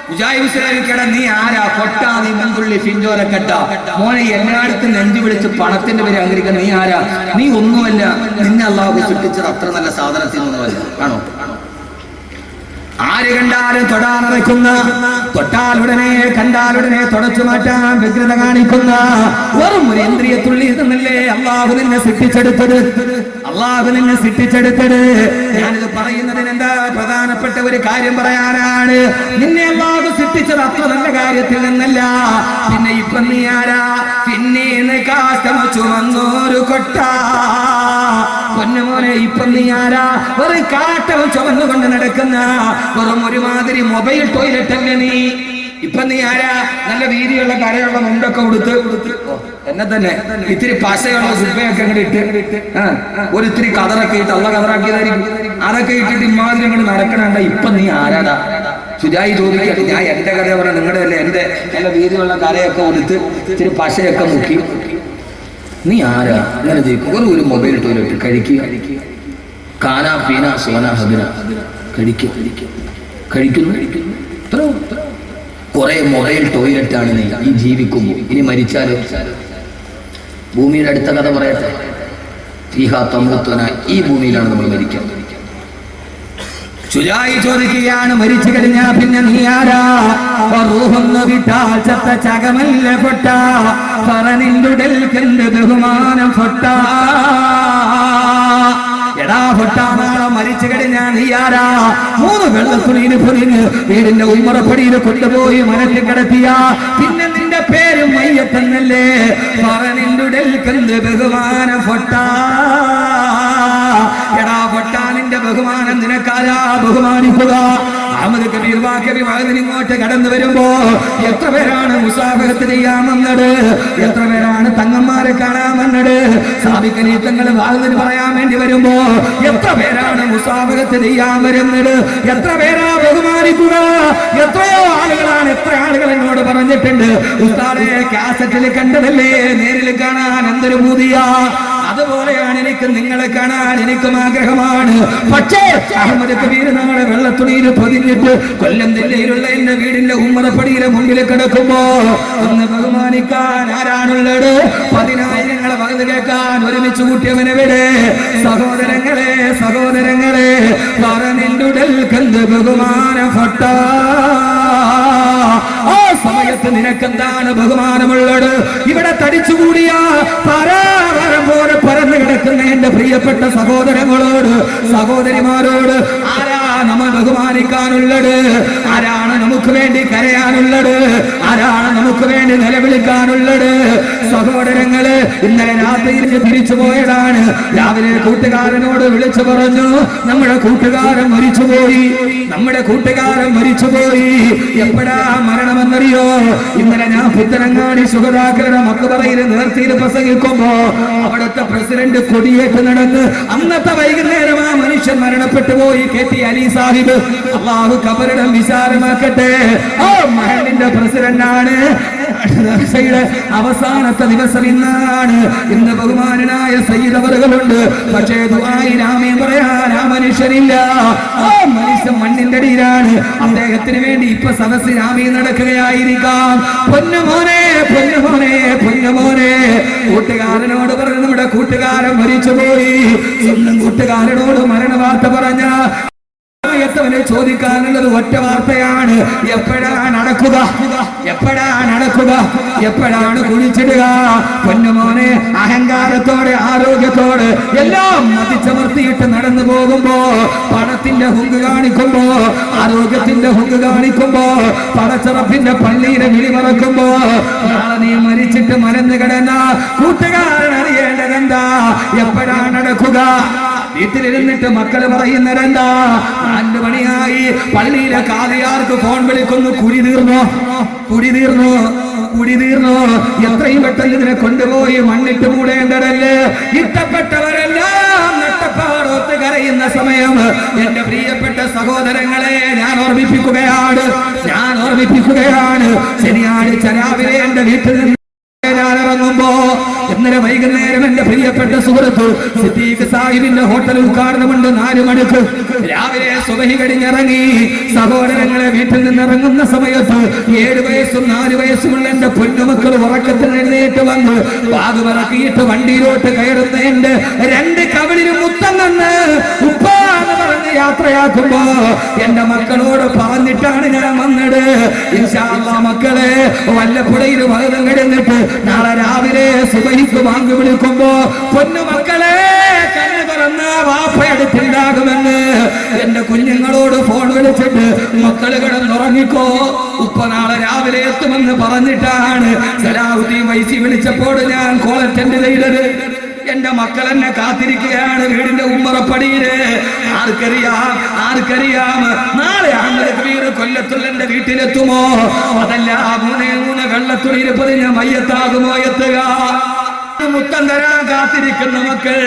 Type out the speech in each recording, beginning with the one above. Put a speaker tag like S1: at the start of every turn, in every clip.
S1: മുജാഹിദ് നീ ആരാ കൊട്ടാ, നീ മുൻപുള്ളി ഫിഞ്ചോരക്കെട്ട മോനെ, എല്ലായിടത്തും നെഞ്ചു വിളിച്ച് പണത്തിന്റെ പേര് അംഗീകരിക്കാൻ നീ ആരാ? നീ ഒന്നുമല്ല, നിന്നെ അള്ളാഹു സൃഷ്ടിച്ചത് അത്ര നല്ല സാധനത്തിനൊന്നുമല്ല. ആണോ? ആര് കണ്ടാലും തൊടാനടക്കുന്ന, തൊട്ടാലുടനെ കണ്ടാലുടനെ തുടച്ചു മാറ്റാൻ വ്യഗ്രത കാണിക്കുന്ന വെറും ഒരു ഇന്ദ്രിയത്തുള്ളിൽ നിന്നല്ലേ അള്ളാഹു നിന്നെ സൃഷ്ടിച്ചെടുത്തത്. അള്ളാഹു നിന്നെ സൃഷ്ടിച്ചെടുത്തത്. ഞാനിത് പറയുന്നതിന് എന്താ പ്രധാനപ്പെട്ട ഒരു കാര്യം പറയാനാണ്. നിന്നെ അള്ളാഹു സൃഷ്ടിച്ചത് അത്ര നല്ല കാര്യത്തിൽ നിന്നല്ല. പിന്നെ ഇപ്പൊ നീ ആരാ? പിന്നെ കാഷ്ടം ചുമന്നോരു കൊട്ട. പൊന്നുമോനെ, ഇപ്പൊ നീ ആരാ? വെറും കാട്ടവും ചുമന്നുകൊണ്ട് നടക്കുന്ന വെറും ഒരുമാതിരി മൊബൈൽ ടോയ്ലറ്റ് അല്ലേ നീ. ഇപ്പൊ നീ ആരാ? നല്ല വീതിയുള്ള കരയുള്ള മുണ്ടൊക്കെ കൊടുത്ത് എന്നെ തന്നെ ഇത്തിരി പശയുള്ള സുബയൊക്കെ അങ്ങോട്ട് ഇട്ട് ഒരിത്തിരി കതറൊക്കെ ഇട്ട് അള്ള കതറാക്കിയതായിരിക്കും. അതൊക്കെ ഇട്ടിട്ട് ഇമാതിരി അങ്ങോട്ട് നടക്കണണ്ട. ഇപ്പൊ നീ ആരാടാ? സുജായി ചോദിക്കട്ടെ. ഞാൻ എന്റെ കഥ പറഞ്ഞ നിങ്ങളുടെ അല്ലേ? എന്റെ നല്ല വീതിയുള്ള കരയൊക്കെ കൊടുത്ത് ഇത്തിരി പശയൊക്കെ മുക്കി നീ ആരാ? അങ്ങനെ ചോദിക്കും. ഒരു മൊബൈൽ ടോയ്ലറ്റ് കഴിക്കുക, കാനാ പീന സോന ഹബിന കഴിക്കുന്നു. കുറെ മൊബൈൽ ടോയ്ലറ്റ് ആണ് നീ ഈ ജീവിക്കുമ്പോൾ. ഇനി മരിച്ചാലോ? ഭൂമിയുടെ അടുത്ത കഥ പറയട്ടെ. ഫീഹാ തമൂത്തുന, ഈ ഭൂമിയിലാണ് നമ്മൾ മരിക്കാൻ. ചുലായി ചോദിക്കുകയാണ്, മരിച്ചു കഴിഞ്ഞാ പിന്നെ നീ ആരാ? റൂഹൊന്ന് വിട്ടാൽ ചത്ത ചകമല്ല പൊട്ട, പറനിന്റുടൽക്കെന്ത് ബഹുമാനം പൊട്ട. എടാ പൊട്ടാ, നാളെ മരിച്ചു കഴിഞ്ഞാ നീ ആരാ? 3 വെള്ളത്തുണിന് പൊരിഞ്ഞ് വീടിന്റെ ഉമ്മറപ്പടിയിൽ കൊണ്ടുപോയി മനസ്സിൽ കിടത്തിയ പിന്നെ നിന്റെ പേര് മയ്യത്തെന്നല്ലേ? പറനിന്റുടൽക്കെന്ത് ബഹുമാനം പൊട്ട. എടാ പൊട്ടാ, നിന്റെ ബഹുമാനം നിനക്കാരാ ബഹുമാനിക്കുക? അഹമ്മദ് കബീർ വാക്കബി ഇങ്ങോട്ട് കടന്നു വരുമ്പോ എത്ര പേരാണ് മുസാഫഹത്ത് ചെയ്യാൻ വന്നത്? എത്ര പേരാണ് തങ്ങന്മാരെ കാണാൻ വന്നത്? സാബിക്കനീത്തങ്ങൾ വാതിന് പറയാൻ വേണ്ടി വരുമ്പോ എത്ര പേരാണ് മുസാഫഹത്ത് ചെയ്യാൻ വരുന്നത്? എത്ര പേരാ ബഹുമാനിക്കുക? എത്രയോ ആളുകളാണ്. എത്ര ആളുകൾ എന്നോട് പറഞ്ഞിട്ടുണ്ട്, ഉസ്താദേ കാസറ്റിൽ കണ്ടതല്ലേ, നേരിൽ കാണാൻ എന്തൊരു പൂതിയാ. അതുപോലെയാണ് എനിക്ക് നിങ്ങളെ കാണാൻ എനിക്കും ആഗ്രഹമാണ്. പക്ഷേ അഹമ്മദ് കബീർ നാളെ വെള്ളത്തുണിയിൽ പൊതിഞ്ഞിട്ട് കൊല്ലം ജില്ലയിലുള്ള എന്റെ വീടിന്റെ ഉമ്മറപ്പടിയിലെ മുമ്പിൽ കിടക്കുമ്പോ ഒന്ന് ബഹുമാനിക്കാൻ ആരാണുള്ളത്? 10,000 വകത് കേൾക്കാൻ ഒരുമിച്ച് കൂട്ടിയവനെവിടെ? സഹോദരങ്ങളെ, സഹോദരങ്ങളെ, പറനിന്റുടൽക്കെന്ത് ബഹുമാനം പൊട്ട. ആ സമയത്ത് നിനക്കെന്താണ് ബഹുമാനമുള്ളത്? ഇവിടെ തടിച്ചുകൂടിയ പരാവരം പോലെ പരന്നു കിടക്കുന്ന എന്റെ പ്രിയപ്പെട്ട സഹോദരങ്ങളോട്, സഹോദരിമാരോട് ആരാ നമ്മൾ ബഹുമാനിക്കാനുള്ളത്? ആരാണ് നമുക്ക് വേണ്ടി കരയാനുള്ളത്? ആരാണ് നമുക്ക് വേണ്ടി നിലവിളിക്കാനുള്ളത്? സഹോദരങ്ങള്, ഇന്നലെ രാത്രിയിൽ തിരിച്ചു പോയതാണ്. രാവിലെ കൂട്ടുകാരനോട് വിളിച്ചു പറഞ്ഞു, നമ്മുടെ കൂട്ടുകാരൻ മരിച്ചുപോയി, നമ്മുടെ കൂട്ടുകാരൻ മരിച്ചുപോയി. എപ്പോഴാ മരണമെന്നറിയോ? ഇന്നലെ ഞാൻ പുത്തനങ്ങാടി സുഹൃതാക്കളുടെ മക്ബറയിൽ നേർച്ചയിൽ പ്രസംഗിക്കുമ്പോ അവിടുത്തെ പ്രസിഡന്റ് കൊടിയേറ്റ് നടന്ന് അന്നത്തെ വൈകുന്നേരം ആ മനുഷ്യൻ മരണപ്പെട്ടു പോയി. KT അലി സാഹിബ്, അള്ളാഹു ഖബറിടം വിശാലമാക്കട്ടെ. ആ മഹലിന്റെ പ്രസിഡന്റാണ്. അവസാനത്തെ ദിവസം ഇന്നാണ്. ഇന്ന് ബഹുമാനായ സയ്യിദ് അവറുകളുണ്ട്. പക്ഷേ ദുആയി രാമേ പറയാൻ ആ മനുഷ്യനില്ല. ആ മനുഷ്യൻ മണ്ണിന്റെ അടിയിലാണ്. അദ്ദേഹത്തിന് വേണ്ടി ഇപ്പൊ സദസ്സിൽ രാമേ നടക്കുകയായിരിക്കാം. പൊന്നുമോനെ, പൊന്നുമോനെ, പൊന്നുമോനെ, കൂട്ടുകാരനോട് പറഞ്ഞു നമ്മുടെ കൂട്ടുകാരൻ മരിച്ചുപോയി. സ്വന്തം കൂട്ടുകാരനോട് മരണവാർത്ത പറഞ്ഞ വനെ ചോദിക്കാനുള്ളത് ഒറ്റ വാർത്തയാണ്, എപ്പോഴാണ് നടക്കുക? എപ്പോഴാണ് നടക്കുക? എപ്പോഴാണ് കുഴിച്ചിടുക? പൊന്നുമോനെ, അഹങ്കാരത്തോടെ ആരോഗ്യത്തോടെ എല്ലാം മതിച്ചമർത്തിയിട്ട് നടന്നു പോകുമ്പോ, പണത്തിന്റെ ഹുങ്ക് കാണിക്കുമ്പോ, ആരോഗ്യത്തിന്റെ ഹുങ്ക് കാണിക്കുമ്പോ, പടച്ചറപ്പിന്റെ പള്ളിയിലെ വിളി മറക്കുമ്പോ, നാളെ നീ മരിച്ചിട്ട് മരന്ന് കിടന്ന കൂട്ടുകാരൻ അറിയേണ്ടതെന്താ? എപ്പോഴാണ് നടക്കുക? വീട്ടിലിരുന്നിട്ട് മക്കള് പറയുന്നതെന്താ? 4 മണിയായി, പള്ളിയിലെ കാലിയാർക്ക് ഫോൺ വിളിക്കുന്നു, കുടി തീർന്നോ, കുടി തീർന്നോ, കുടി തീർന്നോ? എത്രയും പെട്ടെന്ന് ഇതിനെ കൊണ്ടുപോയി മണ്ണിട്ട് മൂടേണ്ടതല്ലേ? ഇഷ്ടപ്പെട്ടവരെല്ലാം നട്ടപ്പാടോത്ത് കരയുന്ന സമയം എന്റെ പ്രിയപ്പെട്ട സഹോദരങ്ങളെ ഞാൻ ഓർമ്മിപ്പിക്കുകയാണ്, ഞാൻ ഓർമ്മിപ്പിക്കുകയാണ്. ശനിയാഴ്ച രാവിലെ എന്റെ വീട്ടിൽ നിന്ന് ഞാൻ ഇറങ്ങുമ്പോ ഇന്നലെ വൈകുന്നേരം എന്റെ പ്രിയപ്പെട്ട സുഹൃത്ത് സിദ്ദീഖ് സാഹിബിന്റെ ഹോട്ടൽ ഉദ്ഘാടനമുണ്ട് 4 മണിക്ക്. രാവിലെ സുബഹി കഴിഞ്ഞിറങ്ങി. സഹോദരങ്ങളെ വീട്ടിൽ നിന്ന് ഇറങ്ങുന്ന സമയത്ത് 7 വയസ്സും 4 വയസ്സുമുള്ള എന്റെ പൊന്നുമക്കൾ ഉറക്കത്തിൽ എഴുന്നേറ്റ് വന്ന് ബാഗ് പറക്കിയിട്ട് വണ്ടിയിലോട്ട് കയറുന്നതിന്റെ 2 കവിളിലും മുത്തം നിന്ന് ഉപ്പാന്ന് പറഞ്ഞ് യാത്രയാക്കുമ്പോ എന്റെ മക്കളോട് പറഞ്ഞിട്ടാണ് ഞാൻ വന്നത്. ഇൻഷാ അല്ലാഹ് മക്കളെ വല്ലപ്പുഴയിൽ വകതം കിടന്നിട്ട് നാളെ രാവിലെ സുബഹിക്ക് ബാങ്ക് വിളിക്കുമ്പോ പൊന്നുമക്കളെ കണ്ണ് തുറന്ന വാപ്പയടുത്തുണ്ടാകുമെന്ന് എന്റെ കുഞ്ഞുങ്ങളോട് ഫോൺ വിളിച്ചിട്ട് മക്കള് കിടന്നുറങ്ങിക്കോ, ഉപ്പ നാളെ രാവിലെ എത്തുമെന്ന് പറഞ്ഞിട്ടാണ് സലാഹുദ്ദീൻ വൈസി വിളിച്ചപ്പോൾ ഞാൻ കോൾ അറ്റൻഡ് ചെയ്തത്. എന്റെ മക്കൾ എന്നെ കാത്തിരിക്കുകയാണ് വീടിന്റെ ഉമ്മറപ്പടിയില്. ആർക്കറിയാം നാളെ അഹമ്മദ് കബീർ കൊല്ലത്തുള്ള എന്റെ വീട്ടിലെത്തുമോ, അതല്ല 3 വെള്ളത്തുള്ളിയിൽ പൊതിഞ്ഞ മയ്യത്താകുമോ എത്തുക. മുത്തം തരാൻ കാത്തിരിക്കുന്ന മക്കൾ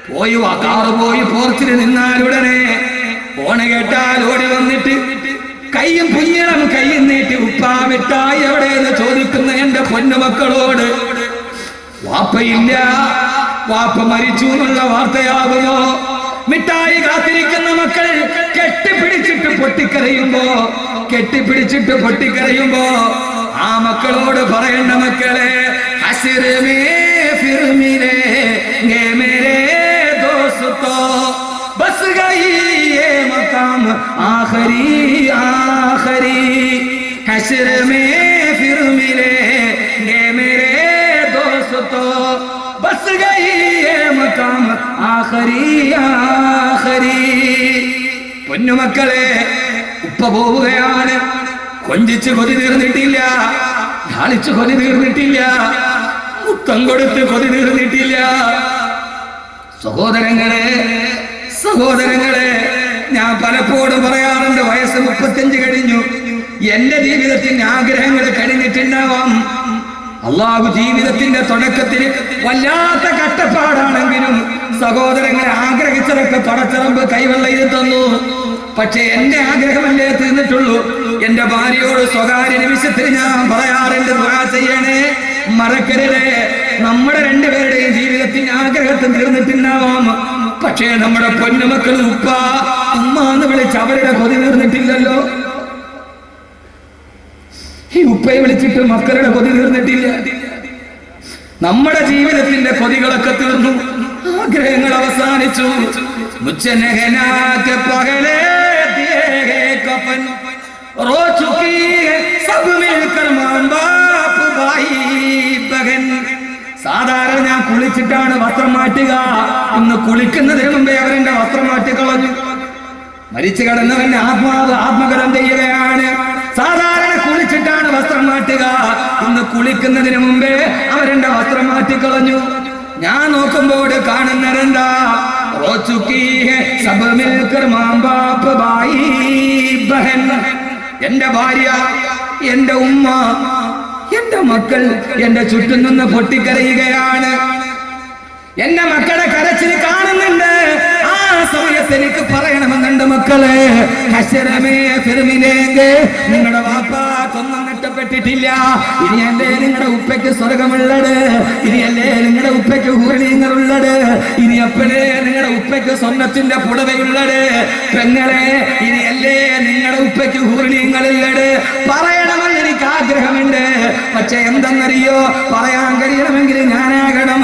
S1: പോയി കാറ് പോയി പോർച്ചിൽ നിന്നാലുടനെ ഫോണ് കേട്ടാൽ ഓടി വന്നിട്ട് കയ്യും പുയ്യണം കയ്യും നീട്ടി ഉപ്പാ മിഠായി എവിടെയെന്ന് ചോദിക്കുന്ന എന്റെ പൊന്നുമക്കളോട് വാപ്പയില്ല, വാപ്പ മരിച്ചു എന്നുള്ള വാർത്തയാകുമോ. മിഠായി കാത്തിരിക്കുന്ന മക്കൾ കെട്ടിപ്പിടിച്ചിട്ട് പൊട്ടിക്കരയുമ്പോ ആ മക്കളോട് പറയേണ്ട മക്കളെ ഹശ്ർ മേ ഫിർ മിലേംഗെ മേരെ ദോസ്തോ ബസ് ഗയി യേ മഖാം ആഖിരി ഹശ്ർ മേ ഫിർ മിലേംഗെ മേരെ दोस्तों बस गई ये मकाम आखरी പൊന്നുമക്കളെ ഉപ്പ പോവുകയാണ്. കൊഞ്ചിച്ച് കൊതി തീർന്നിട്ടില്ല, ലാളിച്ച് കൊതി തീർന്നിട്ടില്ല, മുത്തം കൊടുത്ത് കൊതി തീർന്നിട്ടില്ല. സഹോദരങ്ങളെ ഞാൻ പലപ്പോഴും പറയാറുണ്ട്, വയസ്സ് 35 കഴിഞ്ഞു. എന്റെ ജീവിതത്തിന്റെ ആഗ്രഹങ്ങൾ കഴിഞ്ഞിട്ടുണ്ടാവാം. അള്ളാഹു ജീവിതത്തിന്റെ തുടക്കത്തിൽ വല്ലാത്ത കഷ്ടപ്പാടാണെങ്കിലും സഹോദരങ്ങളെ ആഗ്രഹിച്ചതൊക്കെ പടച്ചിറമ്പ് കൈവെള്ളയിൽ തന്നു. പക്ഷെ എന്റെ ആഗ്രഹമല്ലേ തീർന്നിട്ടുള്ളൂ. എന്റെ ഭാര്യയോട് സ്വകാര്യ നിമിഷത്തിൽ ഞാൻ പറയാറുണ്ട്, ദുആ ചെയ്യണേ, മറക്കരുതേ. നമ്മുടെ 2 പേരുടെയും ജീവിതത്തിന്റെ ആഗ്രഹത്തിൽ തീർന്നിട്ടുണ്ടാവാം. പക്ഷേ നമ്മുടെ പൊന്നുമക്കൾ ഉപ്പ ഉമ്മ എന്ന് വിളിച്ച് അവരുടെ കൊതി തീർന്നിട്ടില്ലല്ലോ. ഈ ഉപ്പയെ വിളിച്ചിട്ട് മക്കളുടെ കൊതി തീർന്നിട്ടില്ല. നമ്മുടെ ജീവിതത്തിന്റെ കൊതികളൊക്കെ തീർന്നു, ആഗ്രഹങ്ങൾ അവസാനിച്ചു. സാധാരണ ഞാൻ കുളിച്ചിട്ടാണ് വസ്ത്രം മാറ്റുക. ഇന്ന് കുളിക്കുന്നതിന് മുമ്പേ അവരെന്റെ വസ്ത്രം മാറ്റിക്കളഞ്ഞു. മരിച്ചു കിടന്നവന്റെ ആത്മകരം ചെയ്യുകയാണ്. സാധാരണ കുളിച്ചിട്ടാണ് വസ്ത്രം മാറ്റുക. ഇന്ന് കുളിക്കുന്നതിന് മുമ്പേ അവരെന്റെ വസ്ത്രം മാറ്റിക്കളഞ്ഞു. ഞാൻ നോക്കുമ്പോൾ കാണുന്നതെന്താ, എന്റെ ഭാര്യ, എന്റെ ഉമ്മ, എന്റെ മക്കൾ എന്റെ ചുറ്റും നിന്ന് പൊട്ടിക്കരയുകയാണ്. എന്റെ മക്കളെ കരച്ചിൽ കാണുന്നുണ്ട്. ആ സമയത്ത് എനിക്ക് പറയണമെന്നുണ്ട്, മക്കളെ ഹശ്റമേ ഫിർ മിലേംഗെ, നിങ്ങളുടെ വാപ്പാക്കൊന്നും നഷ്ടപ്പെട്ടിട്ടില്ല. ഇനിയല്ലേ നിങ്ങളുടെ ഉപ്പയ്ക്ക് സ്വർഗമുള്ളത്, ഇനിയല്ലേ നിങ്ങളുടെ ഉപ്പയ്ക്ക് ഹൂർണീങ്ങളുള്ളത്, ഇനി എപ്പോഴേ നിങ്ങളുടെ ഉപ്പയ്ക്ക് സ്വർണ്ണത്തിന്റെ പുടവയുള്ളത്. പെങ്ങളെ, ഇനിയല്ലേ നിങ്ങളുടെ ഉപ്പയ്ക്ക് ഹൂർണീങ്ങളുള്ളത്. പറയണമെന്ന് എനിക്ക് ആഗ്രഹമുണ്ട്. പക്ഷെ എന്തെന്നറിയോ, പറയാൻ കഴിയണമെങ്കിൽ ഞാനാകണം.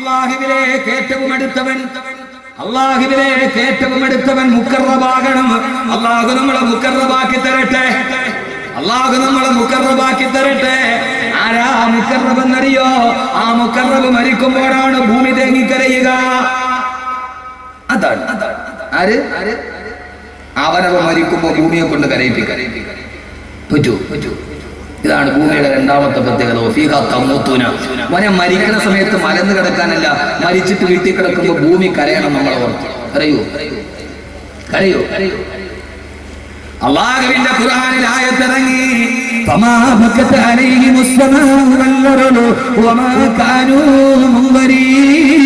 S1: അല്ലാഹുവിലേക്ക് ഏറ്റവും അടുത്തവൻ മുഖറബാകണം. അല്ലാഹു നമ്മളെ മുഖറബാക്കി തരട്ടെ. ആരാ മുഖറബ് എന്നറിയോ? ആ മുഖറബ് മരിക്കുമ്പോഴാണ് ഭൂമി തേങ്ങിക്കരയുക. അതാണ് ആര്? അവനവ മരിക്കുമ്പോ ഭൂമിയെ കൊണ്ട് കരയിപ്പിക്കാൻ പറ്റൂ. ഇതാണ് ഭൂമിയുടെ 2ാമത്തെ പ്രത്യേകത. മോനെ മരിക്കുന്ന സമയത്ത് മലന്ന് കിടക്കാനല്ല, മരിച്ചിട്ട് വീട്ടിൽ കിടക്കുമ്പോ ഭൂമി കരയണം. നമ്മളെ ഓർത്ത് കരയോ? അല്ലാഹുവിന്റെ ഖുർആനിൽ ആയത്തിറങ്ങി, ഫമാ ബക്കത അലൈഹിമുസ് സമാഉ വൽ അർളു വമാ കാനൂ മുൻവരീൻ.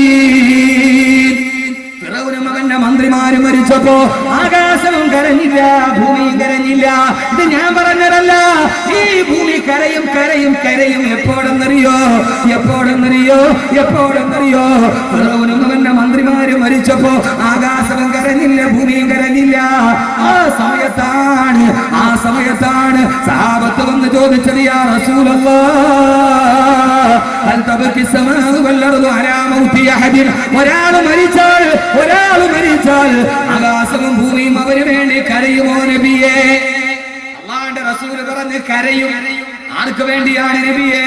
S1: ഫിറഔന മകന്റെ മന്ത്രിമാർ മന്ത്രിമാരും മരിച്ചപ്പോ ആകാശവും കരഞ്ഞില്ല, ഭൂമിയും കരഞ്ഞില്ല. ഇത് ഞാൻ പറഞ്ഞതല്ല. ഈ ഭൂമി കരയും കരയും കരയും. എപ്പോഴെന്നറിയോ? ഫിറൗനും അവന്റെ മന്ത്രിമാരും മരിച്ചപ്പോ ആകാശവും കരഞ്ഞില്ല, ഭൂമിയും കരഞ്ഞില്ല. ആ സമയത്താണ് സഹാബത്ത് വന്ന് ചോദിച്ചത്, യാ റസൂലല്ലാഹ് ഹൽ തബകി സമാഉ വൽ അർദു അലാ മൗതി അഹദിൻ. ഒരാൾ മരിച്ചാൽ ആകാശവും ഭൂമിയും അവന് വേണ്ടി കരയുമോ നബിയേ? അല്ലാഹുവിന്റെ റസൂൽ പറഞ്ഞു കരയും. ആർക്ക് വേണ്ടിയാണ് നബിയേ?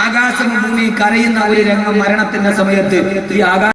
S1: ആകാശവും ഭൂമി കരയുന്ന ഒരു രംഗം മരണത്തിന്റെ സമയത്ത് ഈ